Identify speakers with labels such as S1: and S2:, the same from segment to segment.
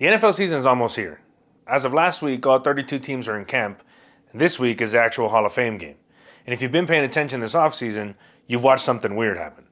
S1: The NFL season is almost here. As of last week, all 32 teams are in camp, and this week is the actual Hall of Fame game. And if you've been paying attention this offseason, you've watched something weird happen.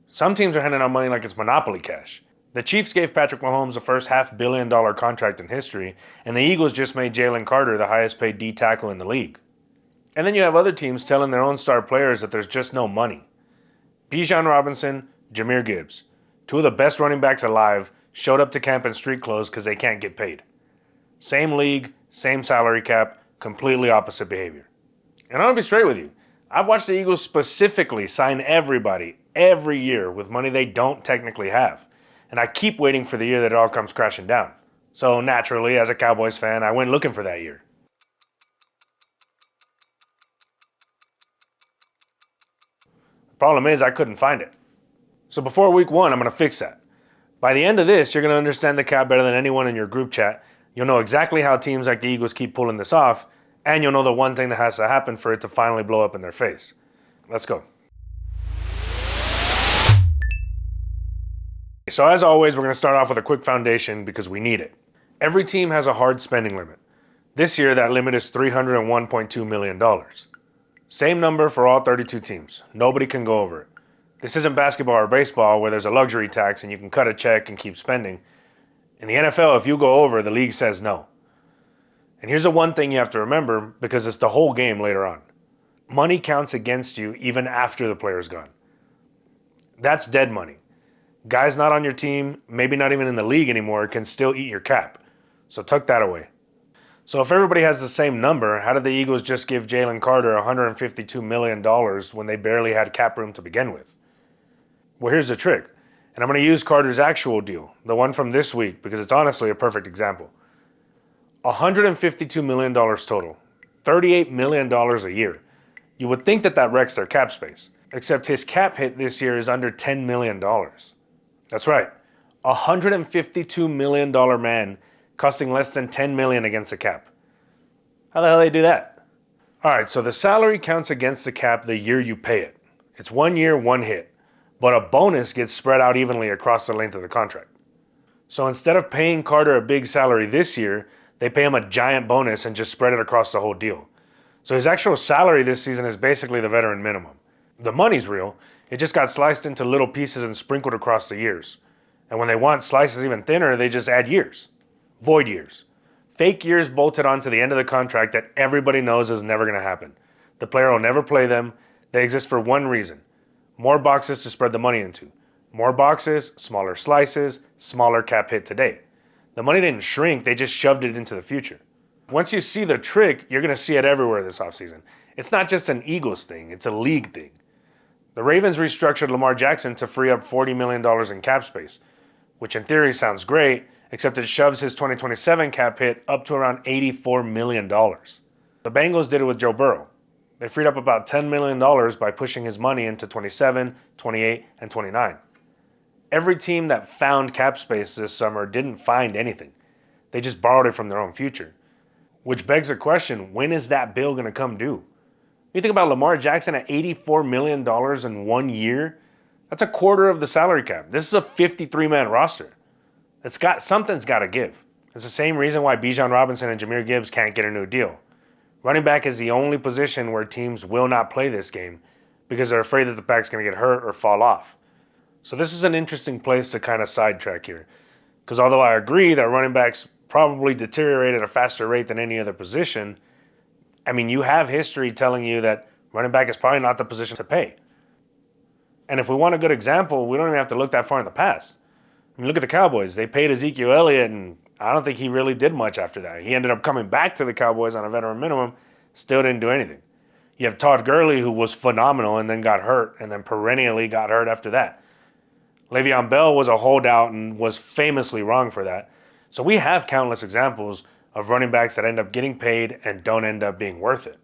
S1: Some teams are handing out money like it's Monopoly cash. The Chiefs gave Patrick Mahomes the first $500 million contract in history, and the Eagles just made Jalen Carter the highest paid D tackle in the league. And then you have other teams telling their own star players that there's just no money. Bijan Robinson, Jahmyr Gibbs, two of the best running backs alive, showed up to camp in street clothes because they can't get paid. Same league, same salary cap, completely opposite behavior. And I'm going to be straight with you. I've watched the Eagles specifically sign everybody every year with money they don't technically have. And I keep waiting for the year that it all comes crashing down. So naturally, as a Cowboys fan, I went looking for that year. The problem is I couldn't find it. So before week 1, I'm going to fix that. By the end of this, you're going to understand the cap better than anyone in your group chat. You'll know exactly how teams like the Eagles keep pulling this off, and you'll know the one thing that has to happen for it to finally blow up in their face. Let's go. So as always, we're going to start off with a quick foundation because we need it. Every team has a hard spending limit. This year, that limit is $301.2 million. Same number for all 32 teams. Nobody can go over it. This isn't basketball or baseball where there's a luxury tax and you can cut a check and keep spending. In the NFL, if you go over, the league says no. And here's the one thing you have to remember because it's the whole game later on. Money counts against you even after the player's gone. That's dead money. Guys not on your team, maybe not even in the league anymore, can still eat your cap. So tuck that away. So if everybody has the same number, how did the Eagles just give Jalen Carter $152 million when they barely had cap room to begin with? Well, here's the trick. And I'm going to use Carter's actual deal, the one from this week, because it's honestly a perfect example. $152 million total, $38 million a year. You would think that wrecks their cap space, except his cap hit this year is under $10 million. That's right, a $152 million man costing less than $10 million against the cap. How the hell do they do that? All right, so the salary counts against the cap the year you pay it. It's 1 year, one hit. But a bonus gets spread out evenly across the length of the contract. So instead of paying Carter a big salary this year, they pay him a giant bonus and just spread it across the whole deal. So his actual salary this season is basically the veteran minimum. The money's real, it just got sliced into little pieces and sprinkled across the years. And when they want slices even thinner, they just add years. Void years. Fake years bolted onto the end of the contract that everybody knows is never going to happen. The player will never play them. They exist for one reason. More boxes to spread the money into. More boxes, smaller slices, smaller cap hit today. The money didn't shrink, they just shoved it into the future. Once you see the trick, you're going to see it everywhere this offseason. It's not just an Eagles thing, it's a league thing. The Ravens restructured Lamar Jackson to free up $40 million in cap space, which in theory sounds great, except it shoves his 2027 cap hit up to around $84 million. The Bengals did it with Joe Burrow. They freed up about $10 million by pushing his money into 27, 28, and 29. Every team that found cap space this summer didn't find anything. They just borrowed it from their own future. Which begs the question, when is that bill going to come due? You think about Lamar Jackson at $84 million in 1 year? That's a quarter of the salary cap. This is a 53-man roster. Something's got to give. It's the same reason why Bijan Robinson and Jahmyr Gibbs can't get a new deal. Running back is the only position where teams will not play this game because they're afraid that the back's going to get hurt or fall off. So this is an interesting place to kind of sidetrack here. Because although I agree that running backs probably deteriorate at a faster rate than any other position, I mean, you have history telling you that running back is probably not the position to pay. And if we want a good example, we don't even have to look that far in the past. I mean, look at the Cowboys. They paid Ezekiel Elliott, and I don't think he really did much after that. He ended up coming back to the Cowboys on a veteran minimum, still didn't do anything. You have Todd Gurley, who was phenomenal and then got hurt, and then perennially got hurt after that. Le'Veon Bell was a holdout and was famously wrong for that. So we have countless examples of running backs that end up getting paid and don't end up being worth it.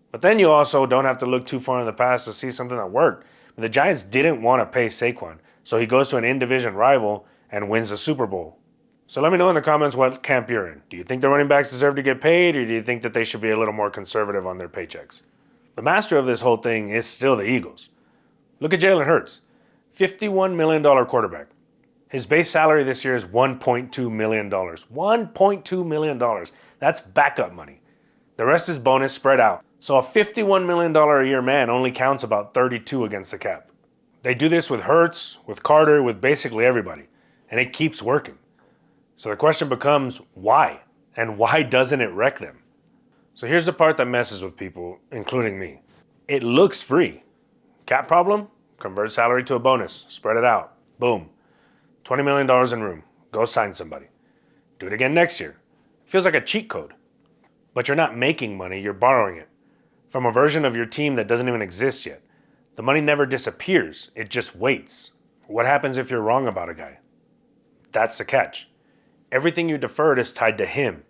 S1: But then you also don't have to look too far in the past to see something that worked. The Giants didn't want to pay Saquon, so he goes to an in-division rival and wins the Super Bowl. So let me know in the comments what camp you're in. Do you think the running backs deserve to get paid, or do you think that they should be a little more conservative on their paychecks? The master of this whole thing is still the Eagles. Look at Jalen Hurts, $51 million quarterback. His base salary this year is $1.2 million. $1.2 million. That's backup money. The rest is bonus spread out. So a $51 million a year man only counts about 32 against the cap. They do this with Hurts, with Carter, with basically everybody. And it keeps working. So the question becomes, why? And why doesn't it wreck them? So here's the part that messes with people, including me. It looks free. Cap problem? Convert salary to a bonus. Spread it out. Boom. $20 million in room. Go sign somebody. Do it again next year. Feels like a cheat code. But you're not making money, you're borrowing it. From a version of your team that doesn't even exist yet. The money never disappears, it just waits. What happens if you're wrong about a guy? That's the catch. Everything you deferred is tied to him.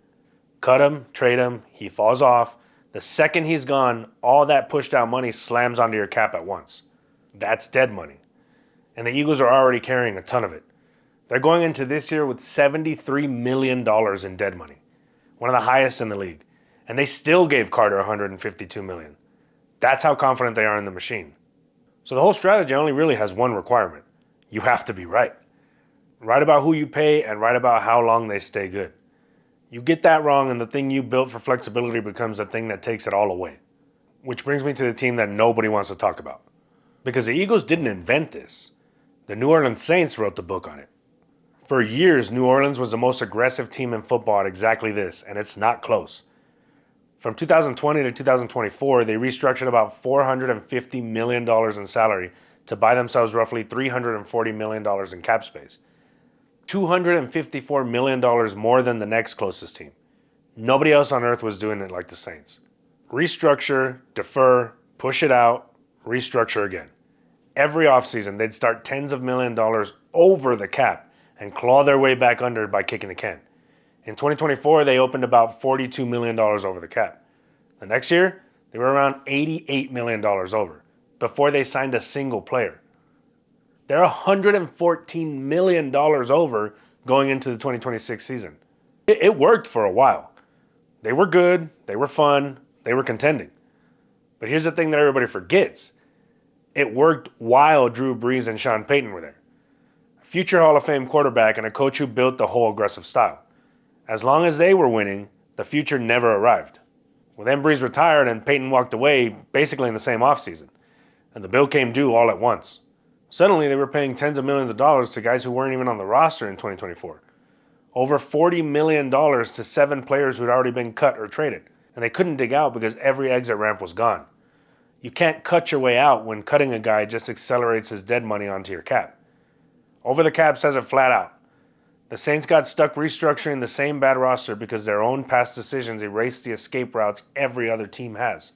S1: Cut him, trade him, he falls off. The second he's gone, all that pushed out money slams onto your cap at once. That's dead money. And the Eagles are already carrying a ton of it. They're going into this year with $73 million in dead money. One of the highest in the league. And they still gave Carter $152 million. That's how confident they are in the machine. So the whole strategy only really has one requirement. You have to be right. Right about who you pay and right about how long they stay good. You get that wrong and the thing you built for flexibility becomes the thing that takes it all away. Which brings me to the team that nobody wants to talk about. Because the Eagles didn't invent this. The New Orleans Saints wrote the book on it. For years, New Orleans was the most aggressive team in football at exactly this, and it's not close. From 2020 to 2024, they restructured about $450 million in salary to buy themselves roughly $340 million in cap space. $254 million more than the next closest team. Nobody else on earth was doing it like the Saints. Restructure, defer, push it out, restructure again. Every offseason, they'd start tens of millions of dollars over the cap and claw their way back under by kicking the can. In 2024, they opened about $42 million over the cap. The next year, they were around $88 million over before they signed a single player. They're $114 million over going into the 2026 season. It worked for a while. They were good, they were fun, they were contending. But here's the thing that everybody forgets. It worked while Drew Brees and Sean Payton were there. A future Hall of Fame quarterback and a coach who built the whole aggressive style. As long as they were winning, the future never arrived. Well, then Brees retired and Payton walked away basically in the same offseason. And the bill came due all at once. Suddenly, they were paying tens of millions of dollars to guys who weren't even on the roster in 2024. Over $40 million to 7 players who had already been cut or traded. And they couldn't dig out because every exit ramp was gone. You can't cut your way out when cutting a guy just accelerates his dead money onto your cap. Over the Cap says it flat out. The Saints got stuck restructuring the same bad roster because their own past decisions erased the escape routes every other team has.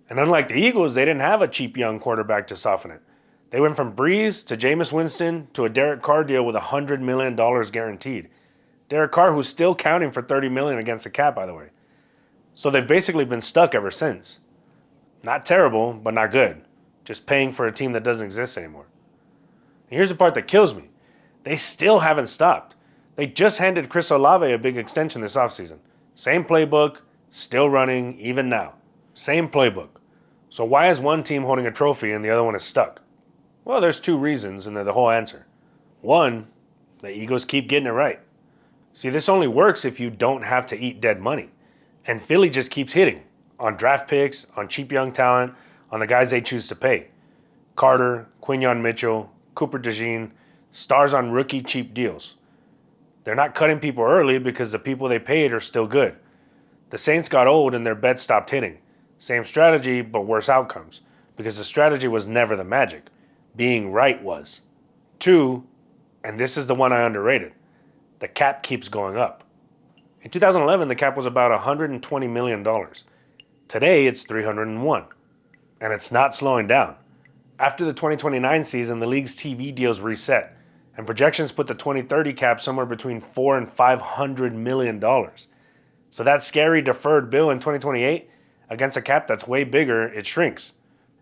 S1: And unlike the Eagles, they didn't have a cheap young quarterback to soften it. They went from Brees to Jameis Winston to a Derek Carr deal with $100 million guaranteed. Derek Carr, who's still counting for $30 million against the cap, by the way. So they've basically been stuck ever since. Not terrible, but not good. Just paying for a team that doesn't exist anymore. And here's the part that kills me. They still haven't stopped. They just handed Chris Olave a big extension this offseason. Same playbook, still running, even now. Same playbook. So why is one team holding a trophy and the other one is stuck? Well, there's 2 reasons, and they're the whole answer. 1, the Eagles keep getting it right. See, this only works if you don't have to eat dead money. And Philly just keeps hitting. On draft picks, on cheap young talent, on the guys they choose to pay. Carter, Quinyon Mitchell, Cooper DeJean, stars on rookie cheap deals. They're not cutting people early because the people they paid are still good. The Saints got old and their bets stopped hitting. Same strategy, but worse outcomes. Because the strategy was never the magic. Being right was. 2, and this is the one I underrated, the cap keeps going up. In 2011, the cap was about $120 million. Today, it's $301. And it's not slowing down. After the 2029 season, the league's TV deals reset, and projections put the 2030 cap somewhere between $400 and $500 million. So that scary deferred bill in 2028, against a cap that's way bigger, it shrinks.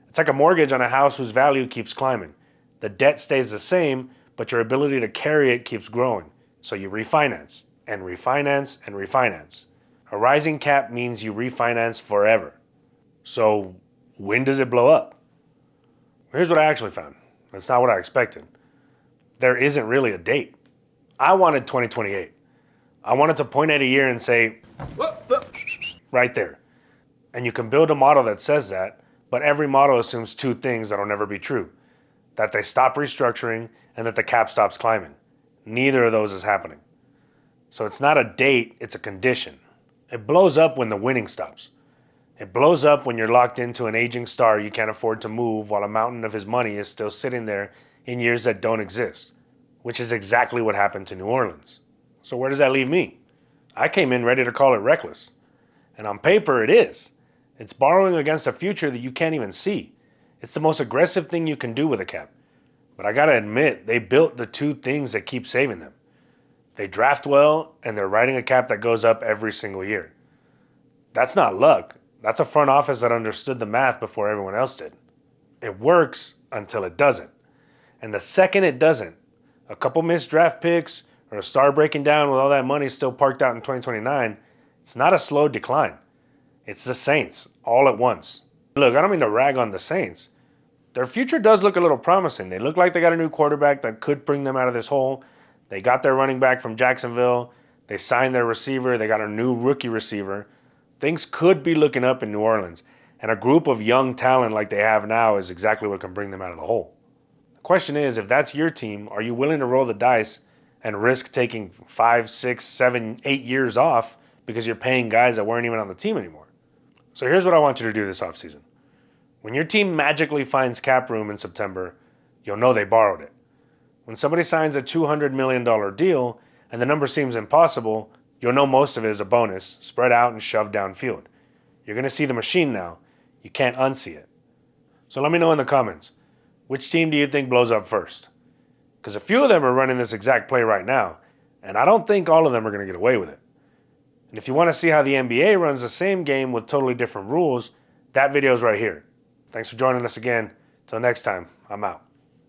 S1: It's like a mortgage on a house whose value keeps climbing. The debt stays the same, but your ability to carry it keeps growing. So you refinance, and refinance, and refinance. A rising cap means you refinance forever. So when does it blow up? Here's what I actually found. That's not what I expected. There isn't really a date. I wanted 2028. I wanted to point at a year and say, right there. And you can build a model that says that, but every model assumes two things that'll never be true. That they stop restructuring and that the cap stops climbing. Neither of those is happening. So it's not a date, it's a condition. It blows up when the winning stops. It blows up when you're locked into an aging star you can't afford to move while a mountain of his money is still sitting there in years that don't exist, which is exactly what happened to New Orleans. So where does that leave me? I came in ready to call it reckless. And on paper, it is. It's borrowing against a future that you can't even see. It's the most aggressive thing you can do with a cap. But I gotta admit, they built the two things that keep saving them. They draft well, and they're writing a cap that goes up every single year. That's not luck. That's a front office that understood the math before everyone else did. It works until it doesn't. And the second it doesn't, a couple missed draft picks or a star breaking down with all that money still parked out in 2029, it's not a slow decline. It's the Saints, all at once. Look, I don't mean to rag on the Saints. Their future does look a little promising. They look like they got a new quarterback that could bring them out of this hole. They got their running back from Jacksonville. They signed their receiver. They got a new rookie receiver. Things could be looking up in New Orleans. And a group of young talent like they have now is exactly what can bring them out of the hole. The question is, if that's your team, are you willing to roll the dice and risk taking 5, 6, 7, 8 years off because you're paying guys that weren't even on the team anymore? So here's what I want you to do this offseason. When your team magically finds cap room in September, you'll know they borrowed it. When somebody signs a $200 million deal and the number seems impossible, you'll know most of it is a bonus, spread out and shoved downfield. You're going to see the machine now. You can't unsee it. So let me know in the comments, which team do you think blows up first? Because a few of them are running this exact play right now, and I don't think all of them are going to get away with it. And if you want to see how the NBA runs the same game with totally different rules, that video is right here. Thanks for joining us again. Till next time, I'm out.